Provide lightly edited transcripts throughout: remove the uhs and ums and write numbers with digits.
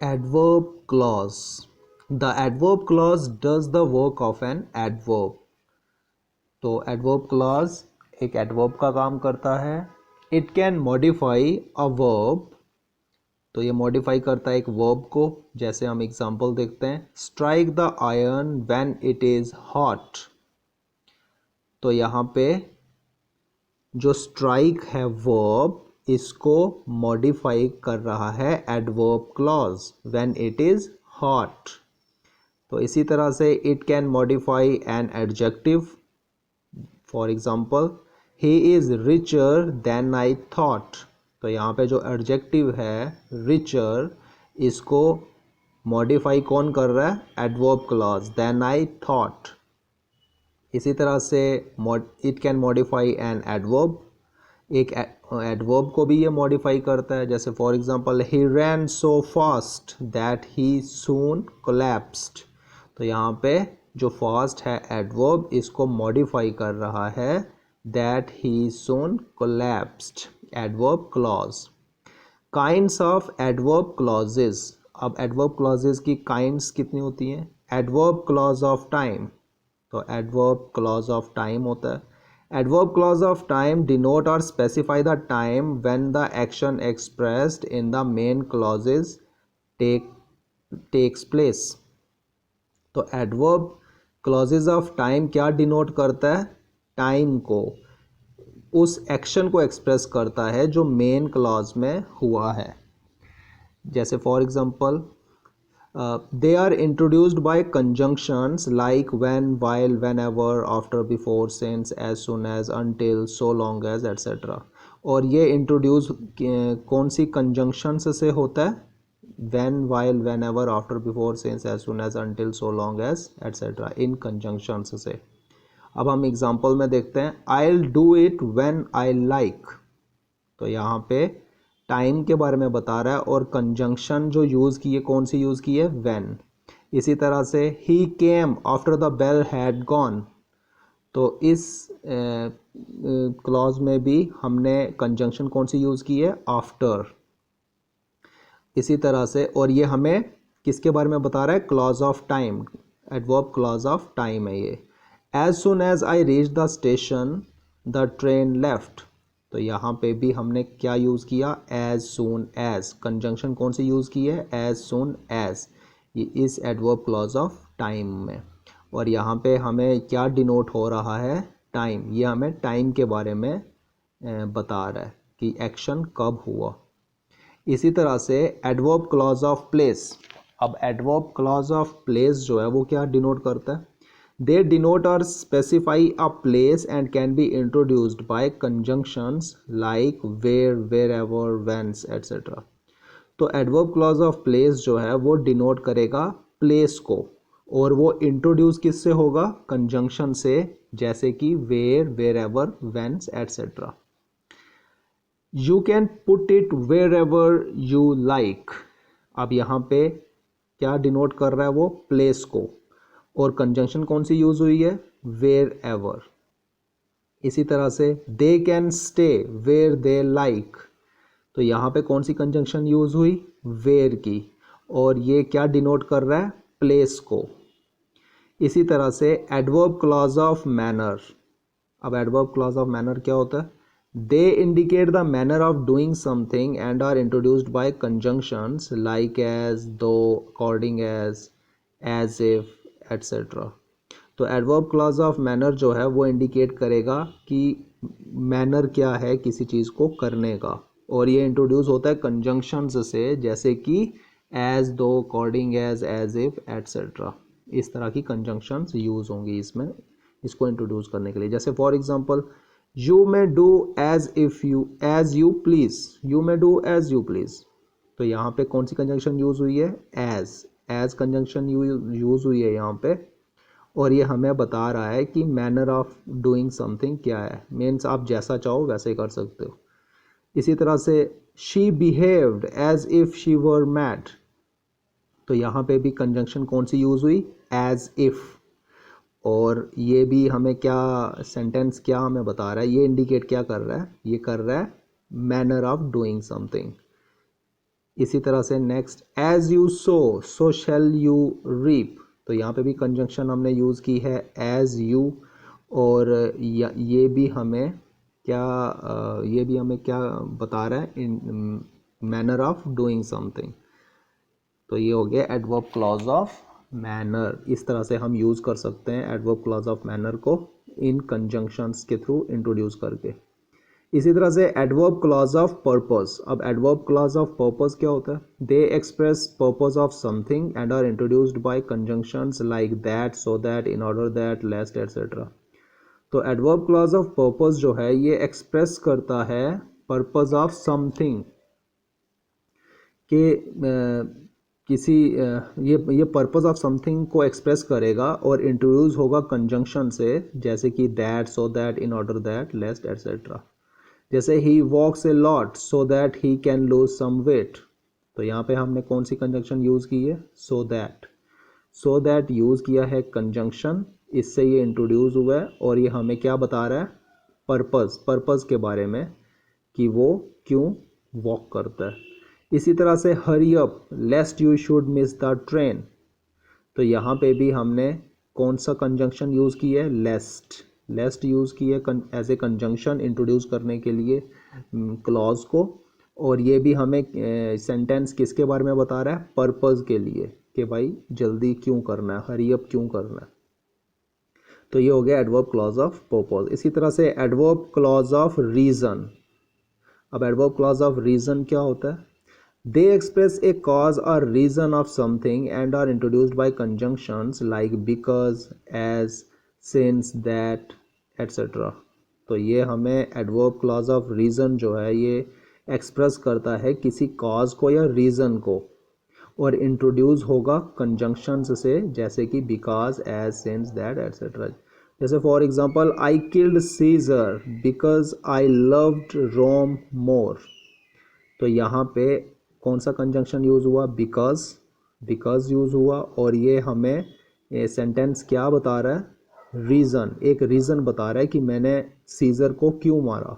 Adverb clause. The adverb clause does the work of an adverb. तो adverb clause एक adverb का काम करता है. It can modify a verb. तो ये modify करता है एक verb को. जैसे हम example देखते हैं, strike the iron when it is hot. तो यहाँ पे जो strike है verb, इसको modify कर रहा है adverb clause when it is hot. तो इसी तरह से it can modify an adjective. For example, he is richer than I thought. तो यहाँ पे जो adjective है richer, इसको modify कौन कर रहा है? Adverb clause than I thought. इसी तरह से it can modify an adverb. एक एडवर्ब को भी ये मॉडिफाई करता है. जैसे for example, he ran so fast that he soon collapsed. तो यहाँ पे जो फास्ट है एडवर्ब, इसको मॉडिफाई कर रहा है that he soon collapsed. Adverb clause. Kinds of adverb clauses. अब एडवर्ब क्लॉजेस की काइंड्स कितनी होती हैं? Adverb clause of time. तो एडवर्ब क्लॉज ऑफ टाइम होता है. Adverb clause of time denote or specify the time when the action expressed in the main clauses takes place. तो adverb clauses of time क्या denote करता है? Time को, उस action को एक्सप्रेस करता है जो मेन क्लॉज में हुआ है. जैसे for example, they are introduced by conjunctions like when, while, whenever, after, before, since, as soon as, until, so long as, etc. और ये इंट्रोड्यूस कौन सी conjunctions से होता है? when, while, whenever, after, before, since, as soon as, until, so long as, etc. In conjunctions से. अब हम example में देखते हैं, I'll do it when I like. तो यहाँ पे टाइम के बारे में बता रहा है और कंजंक्शन जो यूज़ की है, कौन सी यूज़ की है? व्हेन. इसी तरह से ही came after the bell had gone. तो इस क्लॉज में भी हमने कंजंक्शन कौन सी यूज़ की है? आफ्टर. इसी तरह से, और ये हमें किसके बारे में बता रहा है? Clause of time. Adverb clause of time है ये. As soon as I reach the station the train left. तो यहाँ पे भी हमने क्या यूज़ किया? As soon as. कंजंक्शन कौन सी यूज़ की है? As soon as. ये इस एडवर्ब क्लॉज ऑफ टाइम में. और यहाँ पे हमें क्या डिनोट हो रहा है? टाइम. ये हमें टाइम के बारे में बता रहा है कि एक्शन कब हुआ. इसी तरह से एडवर्ब क्लॉज ऑफ प्लेस. अब एडवर्ब क्लॉज ऑफ प्लेस जो है वो क्या डिनोट करता है? They denote or specify a place and can be introduced by conjunctions like where, wherever, whence, etc. तो adverb clause of place जो है वो denote करेगा place को, और वो introduce किससे होगा? conjunction से, जैसे कि where, wherever, whence, etc. You can put it wherever you like. अब यहाँ पे क्या denote कर रहा है वो? place को, और कंजंक्शन कौन सी यूज़ हुई है? Wherever. इसी तरह से they can stay where they like. तो यहाँ पे कौन सी कंजंक्शन यूज़ हुई? वेयर की, और ये क्या डिनोट कर रहा है? प्लेस को. इसी तरह से एडवर्ब क्लॉज ऑफ मैनर. अब एडवर्ब क्लॉज ऑफ मैनर क्या होता है? They indicate the manner of doing something and are introduced by conjunctions like as, though, according as if, etcetera. तो एडवर्ब क्लॉज ऑफ मैनर जो है वो indicate करेगा कि मैनर क्या है किसी चीज़ को करने का, और ये इंट्रोड्यूस होता है कंजंक्शंस से, जैसे कि as, though, according as if, etcetera. इस तरह की कंजंक्शंस यूज़ होंगी इसमें, इसको इंट्रोड्यूस करने के लिए. जैसे for example, you may do as if you as you please. You may do as you please. तो यहाँ पे कौन सी कंजंक्शन यूज़ हुई है? एज कंजंक्शन यूज़ हुई है यहाँ पे, और ये हमें बता रहा है कि मैनर ऑफ डूइंग समथिंग क्या है. मीन्स आप जैसा चाहो वैसे ही कर सकते हो. इसी तरह से she behaved as if she were mad. तो यहाँ पे भी कंजंक्शन कौन सी यूज़ हुई? As if. और ये भी हमें क्या सेंटेंस क्या हमें बता रहा है? ये इंडिकेट क्या कर रहा है? ये कर रहा है मैनर ऑफ डूइंग समथिंग. इसी तरह से next, as you sow shall you reap. तो यहाँ पे भी कंजंक्शन हमने यूज़ की है एज यू, और ये भी हमें क्या बता रहा है, इन मैनर ऑफ डूइंग समथिंग। तो ये हो गया एडवर्ब क्लॉज ऑफ मैनर। इस तरह से हम यूज़ कर सकते हैं एडवर्ब क्लॉज ऑफ मैनर को इन कंजंक्शंस के थ्रू इंट्रोड्यूस करके। इसी तरह से एडवर्ब क्लॉज ऑफ पर्पस। अब एडवर्ब क्लॉज ऑफ पर्पस क्या होता है, they express purpose of something and are introduced by conjunctions like that, so that, in order that, lest, etcetera. तो एडवर्ब क्लॉज ऑफ पर्पस जो है ये express करता है पर्पस ऑफ समथिंग के ये पर्पस ऑफ समथिंग को एक्सप्रेस करेगा और इंट्रोड्यूस होगा कंजंक्शन से, जैसे कि that, so that, in order that, lest, etcetera. जैसे he walks a lot so that he can lose some weight. तो यहाँ पे हमने कौन सी कंजंक्शन यूज़ की है, सो दैट यूज़ किया है कंजंक्शन, इससे ये इंट्रोड्यूस हुआ है और ये हमें क्या बता रहा है, पर्पस के बारे में कि वो क्यों वॉक करता है। इसी तरह से hurry up लेस्ट you should miss the train. तो यहाँ पे भी हमने कौन सा कंजंक्शन यूज़ की है, लेस्ट यूज़ की है एज ए कंजंक्शन इंट्रोड्यूस करने के लिए क्लॉज को। और ये भी हमें सेंटेंस किसके बारे में बता रहा है, पर्पस के लिए, कि भाई जल्दी क्यों करना है, हरी अप क्यों करना है। तो ये हो गया एडवर्ब क्लॉज ऑफ पर्पस। इसी तरह से एडवर्ब क्लॉज ऑफ रीज़न। अब एडवर्ब क्लॉज ऑफ रीज़न क्या होता है, they express a cause or reason of something and are introduced by conjunctions like because, as, since, that, etcetera. तो ये हमें एडवर्ब क्लॉज ऑफ रीज़न जो है ये एक्सप्रेस करता है किसी कॉज को या रीज़न को, और इंट्रोड्यूस होगा कंजंक्शंस से, जैसे कि because, as, since, that, etcetera. जैसे for example, I killed Caesar because I loved Rome more. तो यहाँ पे कौन सा कंजंक्शन यूज़ हुआ, बिकॉज यूज़ हुआ, और ये हमें सेंटेंस क्या बता रहा है, एक रीज़न बता रहा है कि मैंने सीजर को क्यों मारा।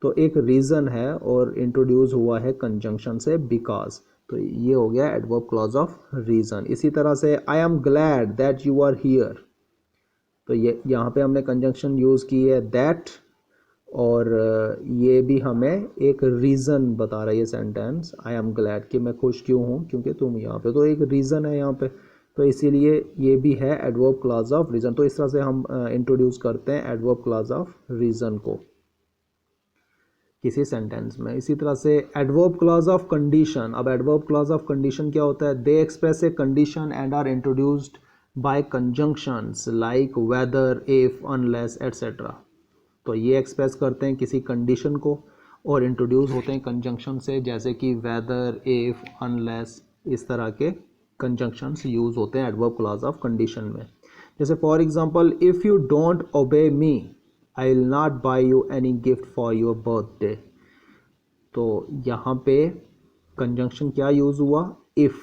तो एक रीज़न है और इंट्रोड्यूस हुआ है कंजंक्शन से बिकॉज। तो ये हो गया एडवर्ब क्लॉज ऑफ रीज़न। इसी तरह से I am glad that you are here. तो ये यहाँ पे हमने कंजंक्शन यूज़ की है दैट, और ये भी हमें एक रीज़न बता रहा है ये सेंटेंस, आई एम ग्लैड, कि मैं खुश क्यों हूँ क्योंकि तुम यहाँ पे। तो एक रीज़न है यहाँ पे, तो इसीलिए ये भी है एडवर्ब क्लॉज ऑफ रीज़न। तो इस तरह से हम इंट्रोड्यूस करते हैं एडवर्ब क्लॉज ऑफ रीज़न को किसी सेंटेंस में। इसी तरह से एडवर्ब क्लॉज ऑफ कंडीशन। अब एडवर्ब क्लॉज ऑफ कंडीशन क्या होता है, they express a condition and are introduced by conjunctions like whether, if, unless, etcetera. तो ये एक्सप्रेस करते हैं किसी कंडीशन को और इंट्रोड्यूस होते हैं कंजंक्शन से, जैसे कि वेदर, इफ, अनलेस, इस तरह के कंजंक्शंस यूज़ होते हैं एडवर्ब क्लॉज ऑफ कंडीशन में। जैसे for example, if you don't obey me I will not buy you any gift for your birthday. तो यहाँ पे कंजंक्शन क्या यूज़ हुआ, इफ़,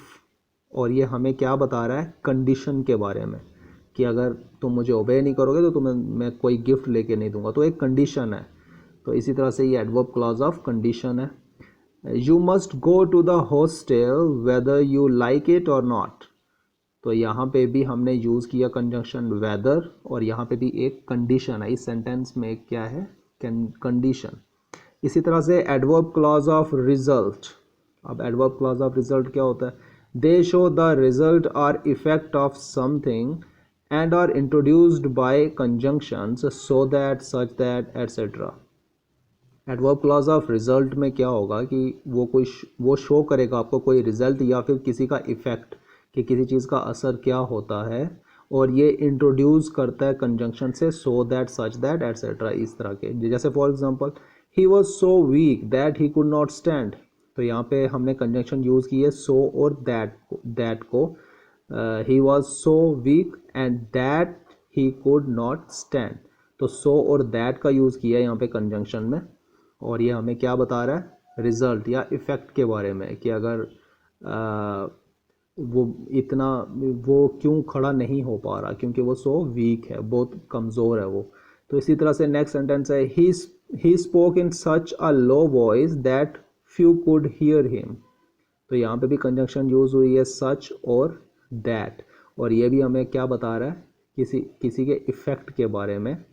और ये हमें क्या बता रहा है, कंडीशन के बारे में, कि अगर तुम मुझे ओबे नहीं करोगे तो तुम्हें मैं कोई गिफ्ट लेके नहीं दूंगा। तो एक कंडीशन है। तो इसी तरह से ये एडवर्ब क्लॉज ऑफ कंडीशन है। You must go to the hostel whether you like it or not. तो यहाँ पे भी हमने यूज़ किया कंजंक्शन वेदर, और यहाँ पे भी एक कंडीशन है, इस सेंटेंस में क्या है, कंडीशन। इसी तरह से एडवर्ब क्लॉज ऑफ रिजल्ट। अब एडवर्ब क्लॉज ऑफ रिजल्ट क्या होता है, दे शो द रिजल्ट और effect of something and are introduced by conjunctions so that, such that, etc. Adverb clause of result में क्या होगा कि वो शो करेगा आपको कोई रिजल्ट या फिर किसी का इफेक्ट, कि किसी चीज़ का असर क्या होता है, और ये इंट्रोड्यूस करता है कंजंक्शन से so that, such that, etcetera, इस तरह के। जैसे for example, he was so weak that he could not stand. तो यहाँ पे हमने कंजंक्शन यूज़ की है सो और दैट को। He was so weak and that he could not stand. तो सो और दैट का यूज़ किया है यहाँ पे कंजंक्शन में, और ये हमें क्या बता रहा है, रिजल्ट या इफ़ेक्ट के बारे में, कि अगर वो क्यों खड़ा नहीं हो पा रहा, क्योंकि वो सो वीक है, बहुत कमज़ोर है वो। तो इसी तरह से नेक्स्ट सेंटेंस है, he spoke in such a low voice that few could hear him. तो यहाँ पे भी कंजंक्शन यूज़ हुई है सच और दैट, और ये भी हमें क्या बता रहा है, किसी किसी के इफ़ेक्ट के बारे में।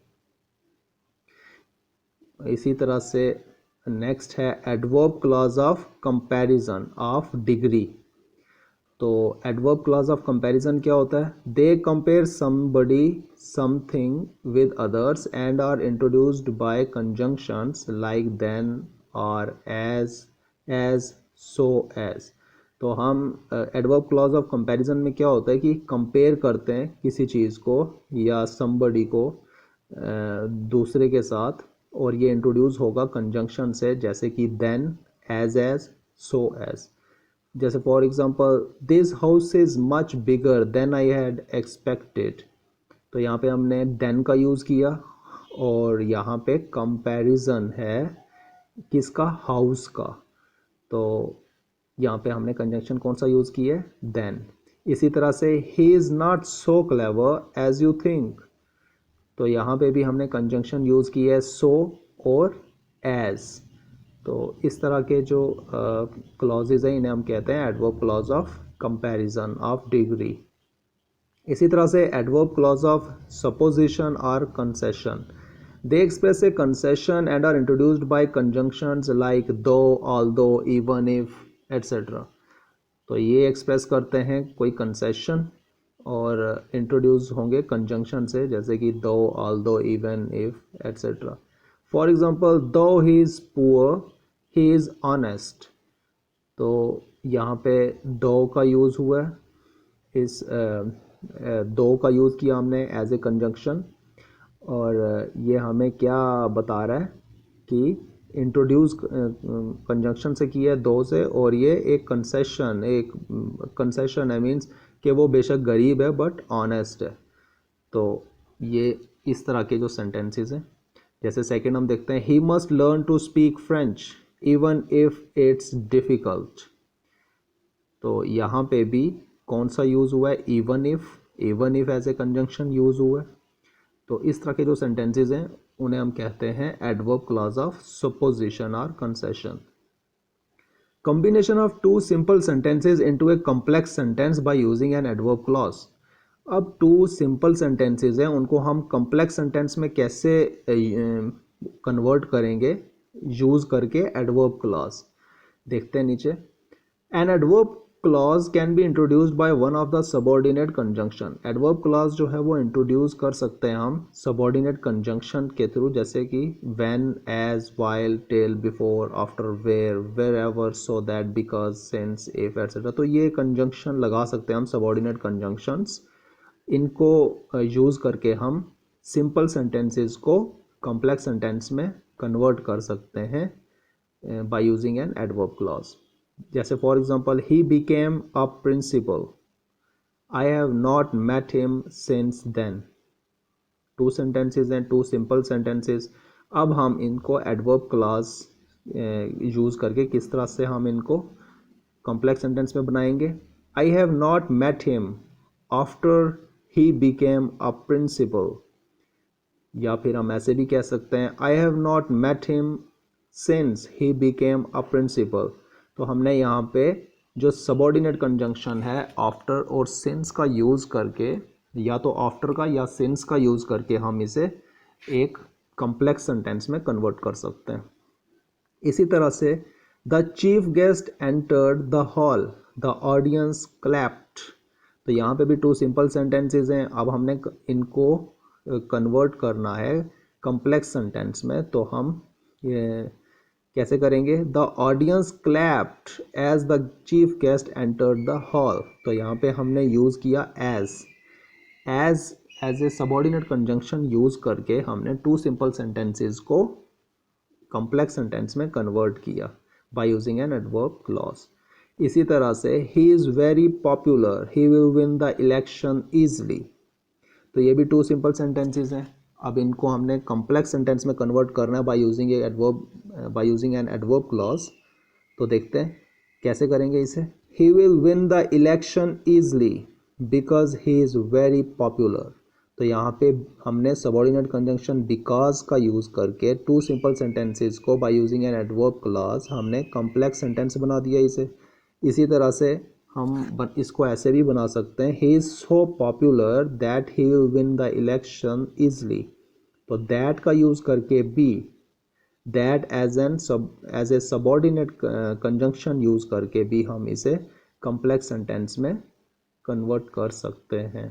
इसी तरह से नेक्स्ट है adverb clause of comparison of degree. तो एडवर्ब क्लॉज ऑफ कंपैरिजन क्या होता है, they compare somebody something with others and are introduced by conjunctions like than और एज सो एज। तो हम एडवर्ब क्लॉज ऑफ कंपैरिजन में क्या होता है कि कंपेयर करते हैं किसी चीज़ को या समबडी को दूसरे के साथ, और ये इंट्रोड्यूस होगा कंजंक्शन से, जैसे कि देन, एज सो एज। जैसे for example this house is much bigger than I had expected. तो यहाँ पे हमने देन का यूज़ किया, और यहाँ पे कंपैरिजन है किसका, हाउस का। तो यहाँ पे हमने कंजंक्शन कौन सा यूज़ किया है, देन। इसी तरह से he is not so clever as you think. तो यहाँ पे भी हमने कंजंक्शन यूज़ की है सो और एज। तो इस तरह के जो क्लॉजेज हैं इन्हें हम कहते हैं adverb clause of comparison of degree. इसी तरह से एडवर्ब क्लॉज ऑफ सपोजिशन और concession, they express a concession and are introduced by conjunctions like though, although, even if etcetera. तो ये एक्सप्रेस करते हैं कोई कंसेशन और इंट्रोड्यूस होंगे कंजंक्शन से, जैसे कि though, although, even if etcetera. For example though he is poor he is honest. तो यहाँ पे दो का यूज़ हुआ है, इस दो का यूज़ किया हमने एज ए कंजंक्शन, और ये हमें क्या बता रहा है कि इंट्रोड्यूस कंजंक्शन से किया है दो से, और ये एक कंसेशन है, मीन्स कि वो बेशक गरीब है बट ऑनेस्ट है। तो ये इस तरह के जो सेंटेंसेस हैं। जैसे सेकंड हम देखते हैं, he must learn to speak French even if it's difficult. तो यहाँ पे भी कौन सा यूज़ हुआ है, even if as a conjunction use हुआ है। तो इस तरह के जो सेंटेंसेस हैं उन्हें हम कहते हैं एडवर्ब क्लॉज ऑफ सपोजिशन और concession. Combination of two simple sentences into a complex sentence by using an adverb clause. अब टू सिंपल सेंटेंसेस हैं, उनको हम कॉम्प्लेक्स सेंटेंस में कैसे कन्वर्ट करेंगे, यूज़ करके एडवर्ब क्लॉज। देखते हैं नीचे। N adverb clause can be introduced by one of the subordinate conjunction. Adverb clause जो है वो इंट्रोड्यूस कर सकते हैं हम सबऑर्डिनेट कंजंक्शन के थ्रू, जैसे कि when, as, while, till, before, after, where, wherever, so that, because, since, if etcetera. तो ये कंजंक्शन लगा सकते हैं हम सबऑर्डिनेट कंजंक्शंस। इनको यूज़ करके हम सिंपल सेंटेंसेस को कॉम्प्लेक्स सेंटेंस में कन्वर्ट कर सकते हैं by using an adverb clause. जैसे for example he became a principal, I have not met him since then. Two sentences हैं, टू सिंपल सेंटेंसेस। अब हम इनको एडवर्ब क्लॉज यूज़ करके किस तरह से हम इनको कॉम्प्लेक्स सेंटेंस में बनाएंगे। I have not met him after he became a principal, या फिर हम ऐसे भी कह सकते हैं I have not met him since he became a principal. तो हमने यहाँ पे जो सबऑर्डिनेट कंजंक्शन है आफ्टर और सिंस का यूज़ करके, या तो आफ्टर का या सिंस का यूज़ करके हम इसे एक कॉम्प्लेक्स सेंटेंस में कन्वर्ट कर सकते हैं। इसी तरह से the chief guest entered the hall, the audience clapped. तो यहाँ पे भी टू सिंपल सेंटेंसेस हैं। अब हमने इनको कन्वर्ट करना है कॉम्प्लेक्स सेंटेंस में, तो हम ये कैसे करेंगे, the audience clapped as the chief guest entered the hall. तो यहाँ पे हमने यूज़ किया as a subordinate conjunction use करके हमने टू सिंपल सेंटेंसेस को कॉम्प्लेक्स सेंटेंस में कन्वर्ट किया by using an adverb clause. इसी तरह से he is very popular, he will win the election easily. तो ये भी टू सिंपल सेंटेंसेस हैं। अब इनको हमने कॉम्प्लेक्स सेंटेंस में कन्वर्ट करना है bye using an adverb clause. तो देखते हैं कैसे करेंगे इसे। ही will win the election easily because he is very popular. तो यहाँ पे हमने सबऑर्डिनेट कंजंक्शन बिकॉज का यूज़ करके टू सिंपल सेंटेंसेस को bye using an adverb clause हमने कॉम्प्लेक्स सेंटेंस बना दिया इसे। इसी तरह से हम इसको ऐसे भी बना सकते हैं, he is so popular that he will win the election easily. तो दैट का यूज़ करके बी, that as a subordinate conjunction use करके भी हम इसे कॉम्प्लेक्स सेंटेंस में कन्वर्ट कर सकते हैं।